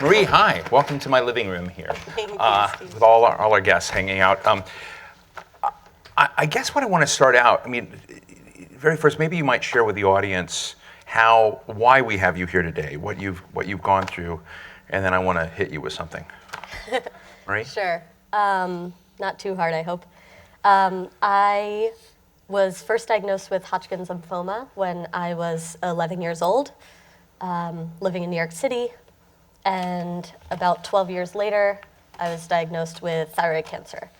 Marie, hi. Welcome to my living room here. Thank you, with all our guests hanging out. I guess what I want to start out, I mean, very first, maybe you might share with the audience why we have you here today, what you've gone through, and then I want to hit you with something. Right? Sure. Not too hard, I hope. I was first diagnosed with Hodgkin's lymphoma when I was 11 years old, living in New York City. And about 12 years later, I was diagnosed with thyroid cancer,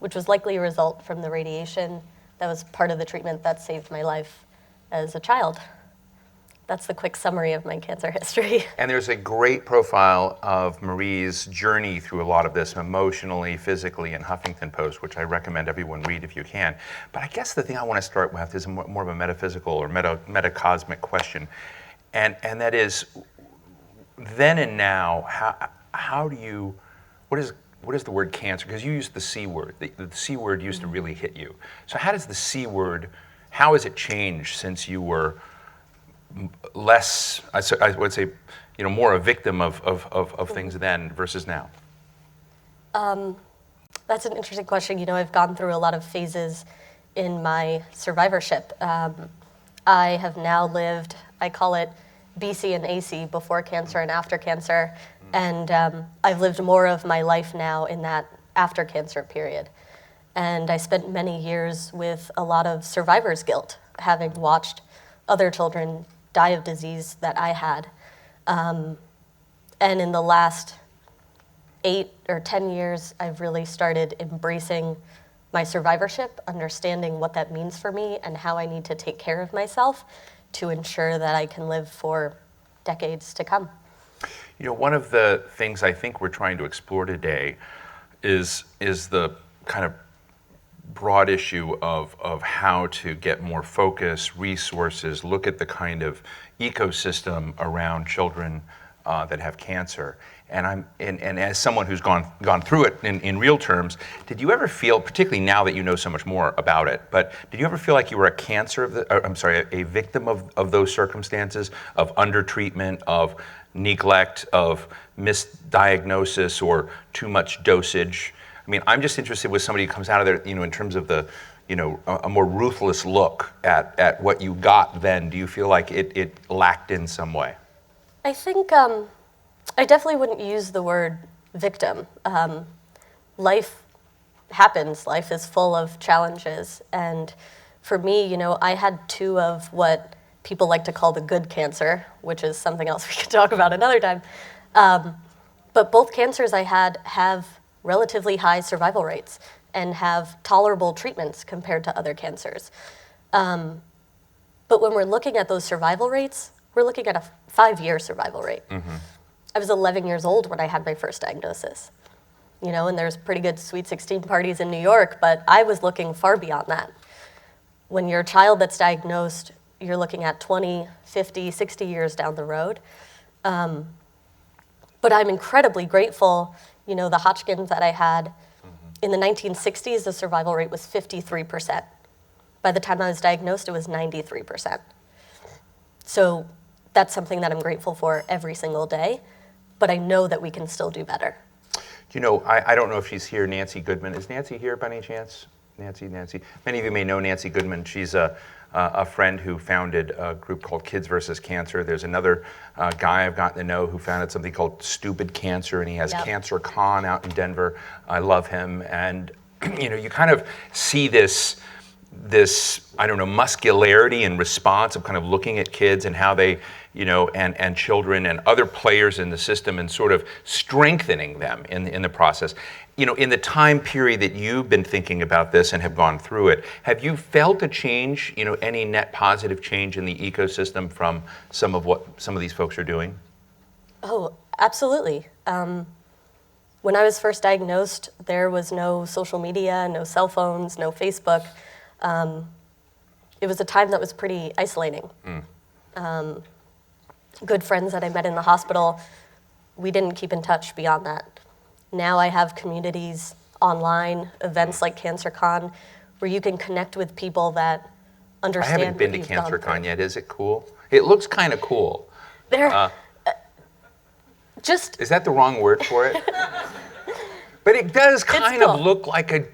which was likely a result from the radiation that was part of the treatment that saved my life as a child. That's the quick summary of my cancer history. And there's a great profile of Marie's journey through a lot of this, emotionally, physically, in Huffington Post, which I recommend everyone read if you can. But I guess the thing I want to start with is more of a metaphysical or metacosmic question. And that is, then and now, how do you, what is the word cancer? Because you used the C word. The C word used to really hit you. So how does the C word, how has it changed since you were less, I would say, more a victim of things then versus now? That's an interesting question. I've gone through a lot of phases in my survivorship. I have now lived, I call it BC and AC, before cancer and after cancer, and I've lived more of my life now in that after cancer period. And I spent many years with a lot of survivor's guilt, having watched other children die of disease that I had. And in the last 8 or 10 years, I've really started embracing my survivorship, understanding what that means for me and how I need to take care of myself to ensure that I can live for decades to come. One of the things I think we're trying to explore today is the kind of broad issue of how to get more focus, resources, look at the kind of ecosystem around children that have cancer. And as someone who's gone through it in real terms, did you ever feel, particularly now that you know so much more about it, but did you ever feel like you were a victim of those circumstances, of undertreatment, of neglect, of misdiagnosis, or too much dosage? I mean, I'm just interested with somebody who comes out of there, in terms of the, a more ruthless look at what you got then. Do you feel like it lacked in some way? I think I definitely wouldn't use the word victim. Life happens. Life is full of challenges. And for me, I had 2 of what people like to call the good cancer, which is something else we could talk about another time. But both cancers I had have relatively high survival rates and have tolerable treatments compared to other cancers. But when we're looking at those survival rates, we're looking at a 5-year survival rate. Mm-hmm. I was 11 years old when I had my first diagnosis. And there's pretty good Sweet 16 parties in New York, but I was looking far beyond that. When you're a child that's diagnosed, you're looking at 20, 50, 60 years down the road. But I'm incredibly grateful, the Hodgkin's that I had. In the 1960s, the survival rate was 53%. By the time I was diagnosed, it was 93%. So that's something that I'm grateful for every single day, but I know that we can still do better. I don't know if she's here, Nancy Goodman. Is Nancy here by any chance? Nancy. Many of you may know Nancy Goodman. She's a friend who founded a group called Kids vs. Cancer. There's another guy I've gotten to know who founded something called Stupid Cancer, and he has Cancer Con out in Denver. I love him. And, you kind of see this, muscularity and response of kind of looking at kids and how they, and children and other players in the system and sort of strengthening them in the process. In the time period that you've been thinking about this and have gone through it, have you felt a change, any net positive change in the ecosystem from some of these folks are doing? Oh, absolutely. When I was first diagnosed, there was no social media, no cell phones, no Facebook. It was a time that was pretty isolating. Good friends that I met in the hospital, we didn't keep in touch beyond that. Now I have communities online, events like CancerCon, where you can connect with people that understand. I haven't been to CancerCon yet. Is it cool? It looks kind of cool. Just Is that the wrong word for it? But it does kind of cool. look like a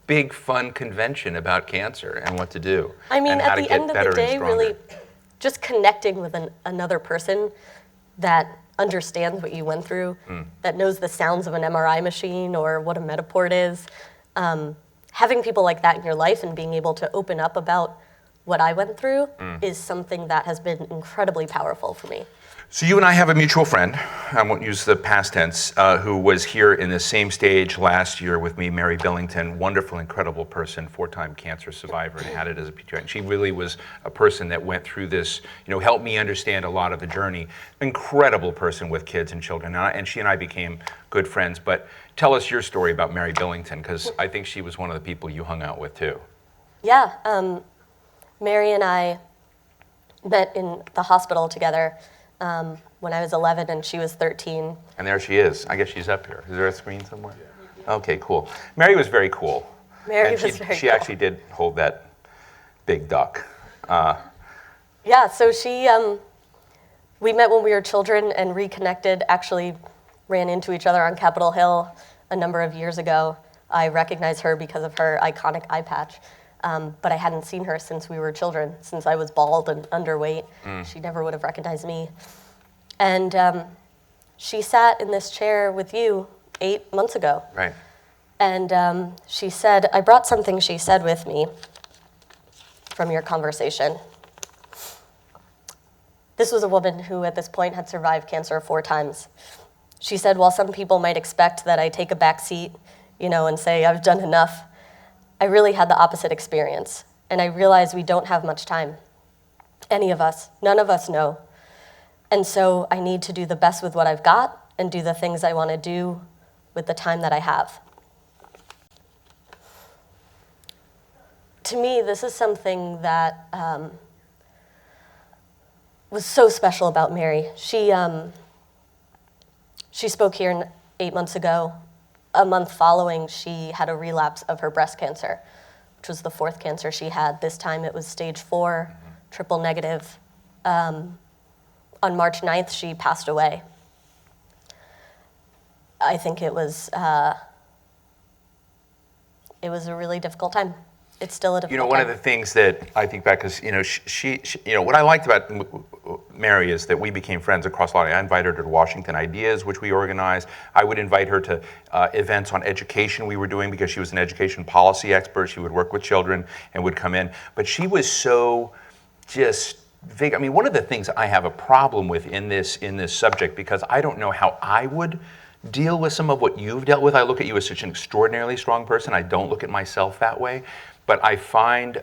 big, fun convention about cancer and what to do. I mean, and how at to the get end of better the and day, stronger. really just connecting with another person that understands what you went through, that knows the sounds of an MRI machine or what a Metaport is. Having people like that in your life and being able to open up about what I went through is something that has been incredibly powerful for me. So you and I have a mutual friend, I won't use the past tense, who was here in the same stage last year with me, Mary Billington, wonderful, incredible person, 4-time cancer survivor, and had it as a pediatric. She really was a person that went through this, helped me understand a lot of the journey. Incredible person with kids and children, and she and I became good friends. But tell us your story about Mary Billington, because I think she was one of the people you hung out with too. Yeah, Mary and I met in the hospital together when I was 11 and she was 13. And there she is. I guess she's up here. Is there a screen somewhere? Okay, cool. Mary was very cool. Mary and was very she cool. actually did hold that big duck. Yeah, so we met when we were children and reconnected, actually ran into each other on Capitol Hill a number of years ago. I recognize her because of her iconic eye patch, but I hadn't seen her since we were children, since I was bald and underweight. She never would have recognized me. And she sat in this chair with you 8 months ago. Right. And she said, I brought something she said with me from your conversation. This was a woman who at this point had survived cancer 4 times. She said, while some people might expect that I take a back seat, and say I've done enough, I really had the opposite experience. And I realized we don't have much time. Any of us, none of us know. And so I need to do the best with what I've got and do the things I want to do with the time that I have. To me, this is something that was so special about Mary. She spoke here 8 months ago. A month following, she had a relapse of her breast cancer, which was the 4th cancer she had. This time it was stage 4, triple negative. On March 9th, she passed away. I think it was a really difficult time. It's still a difficult time. One of the things that I think back is, she what I liked about Mary is that we became friends across a lot. I invited her to Washington Ideas, which we organized. I would invite her to events on education we were doing because she was an education policy expert. She would work with children and would come in. But she was so just big. I mean, one of the things I have a problem with in this subject, because I don't know how I would deal with some of what you've dealt with. I look at you as such an extraordinarily strong person. I don't look at myself that way. But I find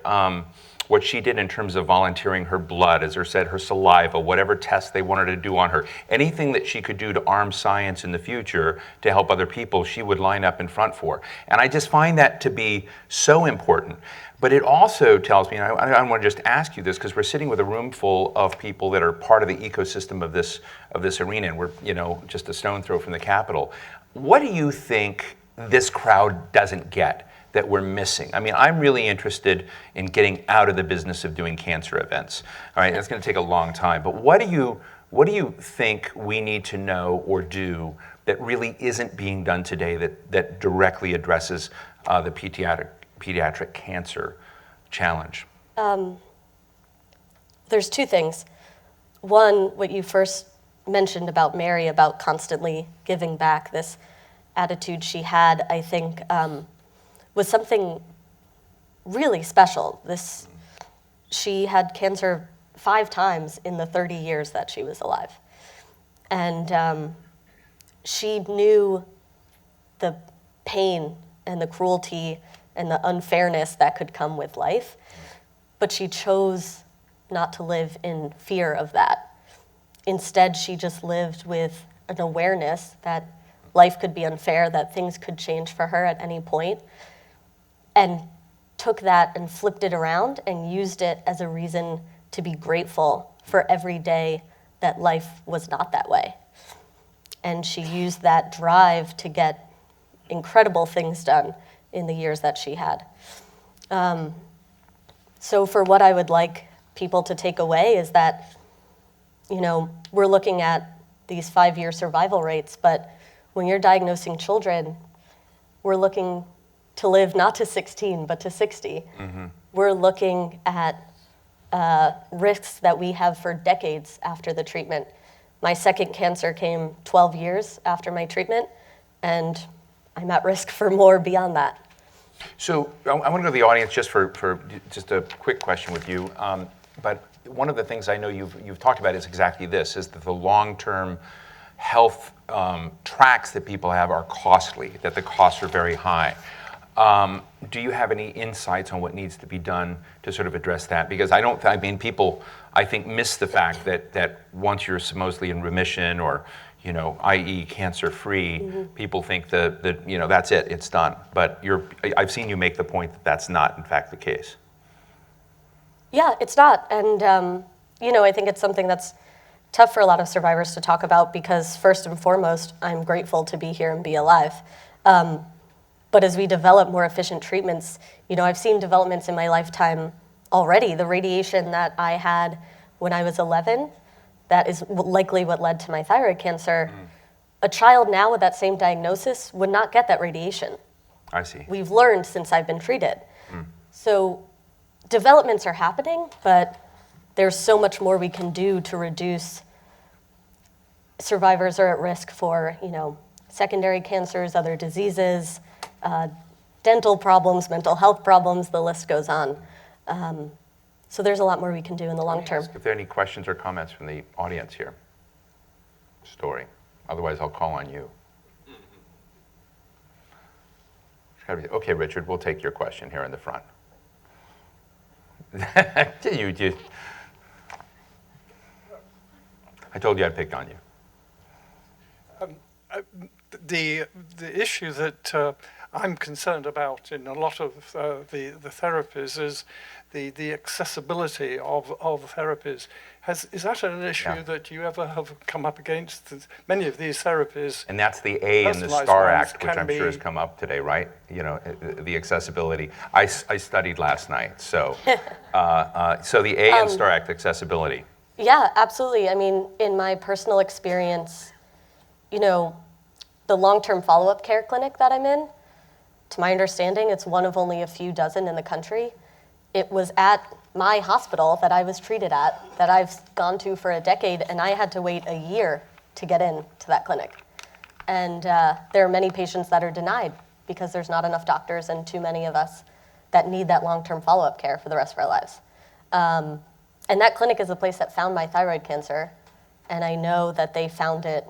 what she did in terms of volunteering her blood, as I said, her saliva, whatever tests they wanted to do on her, anything that she could do to arm science in the future to help other people, she would line up in front for. And I just find that to be so important. But it also tells me, and I want to just ask you this, because we're sitting with a room full of people that are part of the ecosystem of this arena, and we're just a stone throw from the Capitol. What do you think this crowd doesn't get that we're missing? I mean, I'm really interested in getting out of the business of doing cancer events. All right, that's going to take a long time. But what do you think we need to know or do that really isn't being done today that directly addresses the pediatric cancer challenge? There's 2 things. One, what you first mentioned about Mary, about constantly giving back, this attitude she had, I think, was something really special. She had cancer 5 times in the 30 years that she was alive. And she knew the pain and the cruelty and the unfairness that could come with life, but she chose not to live in fear of that. Instead, she just lived with an awareness that life could be unfair, that things could change for her at any point, and took that and flipped it around and used it as a reason to be grateful for every day that life was not that way. And she used that drive to get incredible things done in the years that she had. So for what I would like people to take away is that, we're looking at these 5-year survival rates, but when you're diagnosing children, we're looking to live not to 16, but to 60. We're looking at risks that we have for decades after the treatment. My second cancer came 12 years after my treatment, and I'm at risk for more beyond that. So I want to go to the audience just for just a quick question with you. But one of the things I know you've talked about is exactly this, is that the long-term health tracks that people have are costly, that the costs are very high. Do you have any insights on what needs to be done to sort of address that? Because people, I think, miss the fact that once you're supposedly in remission or, i.e. cancer-free, people think that that's it, it's done. But I've seen you make the point that that's not, in fact, the case. Yeah, it's not. And, I think it's something that's tough for a lot of survivors to talk about because, first and foremost, I'm grateful to be here and be alive. But as we develop more efficient treatments, I've seen developments in my lifetime already. The radiation that I had when I was 11, that is likely what led to my thyroid cancer. A child now with that same diagnosis would not get that radiation. I see. We've learned since I've been treated. So developments are happening, but there's so much more we can do to reduce. Survivors are at risk for, secondary cancers, other diseases, dental problems, mental health problems, the list goes on. So there's a lot more we can do in the long term. If there are any questions or comments from the audience here. Story. Otherwise, I'll call on you. Okay, Richard, we'll take your question here in the front. I told you I'd pick on you. The issue that I'm concerned about in a lot of the therapies is the accessibility of therapies. Is that an issue that you ever have come up against? Many of these therapies, and that's the A in the STAR Act, which I'm sure has come up today, right? The accessibility. I studied last night, so so the A in STAR Act, accessibility. Yeah, absolutely. I mean, in my personal experience, the long-term follow-up care clinic that I'm in, to my understanding, it's one of only a few dozen in the country. It was at my hospital that I was treated at, that I've gone to for a decade, and I had to wait a year to get in to that clinic. And there are many patients that are denied because there's not enough doctors and too many of us that need that long-term follow-up care for the rest of our lives. And that clinic is the place that found my thyroid cancer, and I know that they found it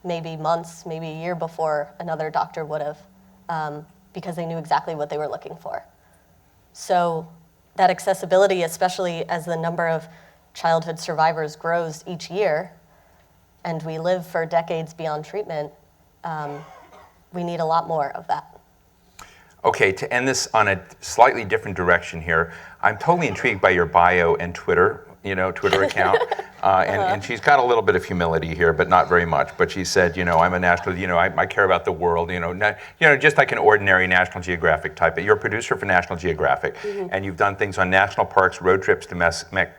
maybe months, maybe a year before another doctor would have, because they knew exactly what they were looking for. So that accessibility, especially as the number of childhood survivors grows each year, and we live for decades beyond treatment, we need a lot more of that. Okay, to end this on a slightly different direction here, I'm totally intrigued by your bio and Twitter account. And she's got a little bit of humility here, but not very much. But she said, I'm a national, I care about the world, just like an ordinary National Geographic type. But you're a producer for National Geographic, and you've done things on national parks, road trips to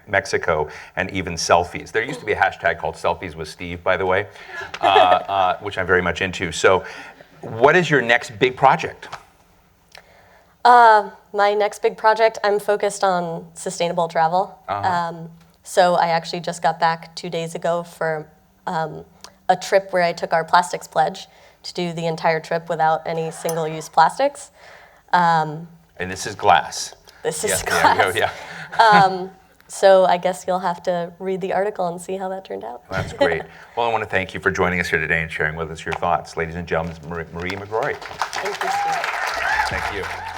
Mexico, and even selfies. There used to be a hashtag called Selfies with Steve, by the way, which I'm very much into. So what is your next big project? My next big project, I'm focused on sustainable travel. So I actually just got back 2 days ago for a trip where I took our plastics pledge to do the entire trip without any single-use plastics. And this is glass. This is glass. glass. Yeah. So I guess you'll have to read the article and see how that turned out. That's great. Well, I want to thank you for joining us here today and sharing with us your thoughts. Ladies and gentlemen, Marie McGrory. Thank you, Steve. Thank you.